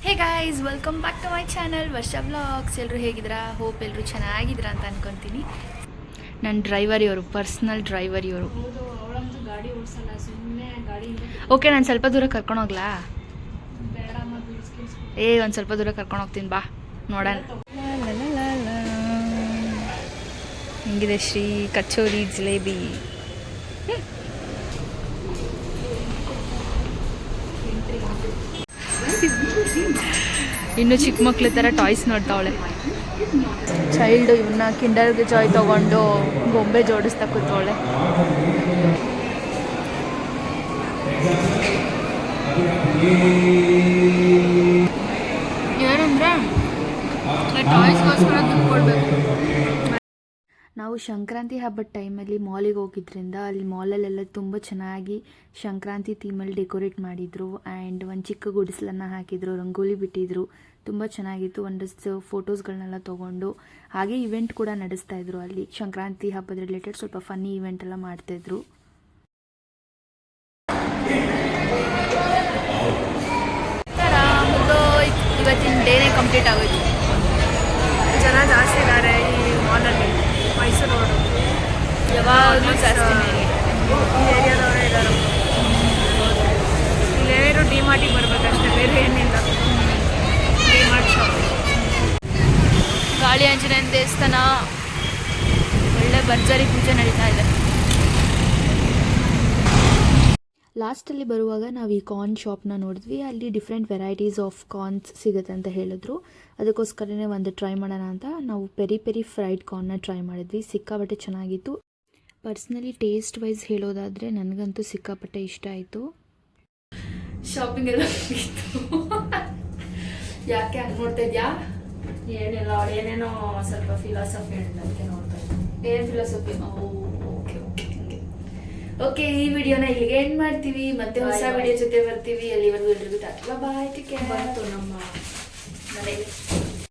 Hey guys, welcome back to my channel Varsha blogs. ಎಲ್ಲರೂ ಹೇಗಿದ್ದೀರಾ? Hope ಎಲ್ಲರೂ ಚೆನ್ನಾಗಿದ್ದೀರಾ ಅಂತ ಅನ್ಕೊತೀನಿ. ನನ್ನ ಡ್ರೈವರ್ ಇವರು, ಪರ್ಸ್ನಲ್ ಡ್ರೈವರ್ ಇವರು. ಓಕೆ, ನಾನು ಸ್ವಲ್ಪ ದೂರ ಕರ್ಕೊಂಡು ಹೋಗ್ಲಾ? ಒಂದು ಸ್ವಲ್ಪ ದೂರ ಕರ್ಕೊಂಡು ಹೋಗ್ತೀನಿ, ಬಾ ನೋಡೋಣ. ಹೆಂಗಿದೆ ಶ್ರೀ ಕಚೋರಿ ಜಿಲೇಬಿ? ಇನ್ನು ಚಿಕ್ಕ ಮಕ್ಳ ಥರ ಟಾಯ್ಸ್ ನೋಡ್ತಾವಳೆ. ಚೈಲ್ಡು ಇವನ್ನ ಕಿಂಡರ್ಗೆ ಜಾಯ್ ತಗೊಂಡು ಗೊಂಬೆ ಜೋಡಿಸ್ತಾ ಕೂತವಳೆ. ಏನಂದ್ರೆ ಟಾಯ್ಸ್ಗೋಸ್ಕರ ದುಡ್ಡು ಕೊಡಬೇಕು. ನಾವು ಸಂಕ್ರಾಂತಿ ಹಬ್ಬದ ಟೈಮಲ್ಲಿ ಮಾಲಿಗೆ ಹೋಗಿದ್ರಿಂದ ಅಲ್ಲಿ ಮಾಲಲ್ಲೆಲ್ಲ ತುಂಬ ಚೆನ್ನಾಗಿ ಸಂಕ್ರಾಂತಿ ಥೀಮಲ್ಲಿ ಡೆಕೋರೇಟ್ ಮಾಡಿದರು. ಆ್ಯಂಡ್ ಒಂದು ಚಿಕ್ಕ ಗುಡಿಸಲನ್ನು ಹಾಕಿದರು, ರಂಗೋಲಿ ಬಿಟ್ಟಿದ್ರು, ತುಂಬ ಚೆನ್ನಾಗಿತ್ತು. ಒಂದಷ್ಟು ಫೋಟೋಸ್ಗಳನ್ನೆಲ್ಲ ತೊಗೊಂಡು ಹಾಗೆ ಇವೆಂಟ್ ಕೂಡ ನಡೆಸ್ತಾಯಿದ್ರು. ಅಲ್ಲಿ ಸಂಕ್ರಾಂತಿ ಹಬ್ಬದ ರಿಲೇಟೆಡ್ ಸ್ವಲ್ಪ ಫನ್ನಿ ಇವೆಂಟ್ ಎಲ್ಲ ಮಾಡ್ತಾಯಿದ್ರು. ಇವತ್ತಿನ ಡೇನೇ ಕಂಪ್ಲೀಟ್ ಆಗೋಯ್ತು. ಜನ ಜಾಸ್ತಿ ಇದ್ದಾರೆ ಈ ಮಾಲಲ್ಲಿ. ಮೈಸೂರು ರೋಡು ಯಾವಾಗಲೂ ಜಾಸ್ತಿ ಈ ಏರಿಯಾದವರೇ ಇದ್ದಾರೆ. ಇಲ್ಲೇನಾದ್ರು ಡಿಮಾರ್ಟಿಗೆ ಬರಬೇಕಷ್ಟೇ, ಬೇರೆ ಏನಿಲ್ಲ. ಡಿಮಾರ್ಟ್ ಶಾಪ್, ಗಾಳಿ ಆಂಜನೇಯನ ದೇವಸ್ಥಾನ, ಒಳ್ಳೆ ಭರ್ಜರಿ ಪೂಜೆ ನಡೀತಾ ಇದೆ. ಲಾಸ್ಟಲ್ಲಿ ಬರುವಾಗ ನಾವು ಈ ಕಾರ್ನ್ ಶಾಪ್ನ ನೋಡಿದ್ವಿ. ಅಲ್ಲಿ ಡಿಫ್ರೆಂಟ್ ವೆರೈಟೀಸ್ ಆಫ್ ಕಾರ್ನ್ಸ್ ಸಿಗುತ್ತೆ ಅಂತ ಹೇಳಿದ್ರು. ಅದಕ್ಕೋಸ್ಕರನೇ ಒಂದು ಟ್ರೈ ಮಾಡೋಣ ಅಂತ ನಾವು ಪೆರಿ ಪೆರಿ ಫ್ರೈಡ್ ಕಾರ್ನ್ನ ಟ್ರೈ ಮಾಡಿದ್ವಿ. ಸಿಕ್ಕಾಪಟ್ಟೆ ಚೆನ್ನಾಗಿತ್ತು. ಪರ್ಸ್ನಲಿ ಟೇಸ್ಟ್ ವೈಸ್ ಹೇಳೋದಾದರೆ ನನಗಂತೂ ಸಿಕ್ಕಾಪಟ್ಟೆ ಇಷ್ಟ ಆಯಿತು. ಶಾಪಿಂಗ್ ಎಲ್ಲ ಯಾಕೆ ಹಂಗೆ ನೋಡ್ತಾ ಇದೆಯಾ? ಏನಿಲ್ಲ, ಅವಳು ಏನೇನೋ ಸ್ವಲ್ಪ ಫಿಲಾಸಫಿ ಹೇಳಿದ, ಅದಕ್ಕೆ ನೋಡ್ತಾ ಇದ್ದೆ. ಏನು ಫಿಲಾಸಫಿ? ಓಕೆ, ಈ ವಿಡಿಯೋನ ಇಲ್ಲಿಗೆ ಎಂಡ್ ಮಾಡ್ತೀವಿ. ಮತ್ತೆ ಹೊಸ ವಿಡಿಯೋ ಜೊತೆ ಬರ್ತೀವಿ. ಅಲ್ಲಿವರೆಗೂ ಎಲ್ರಿಗೂ ಟಾಟಾ ಬಾಯ್. Take care. ಬಂತು ನಮ್ಮ ಮನೆಗೆ.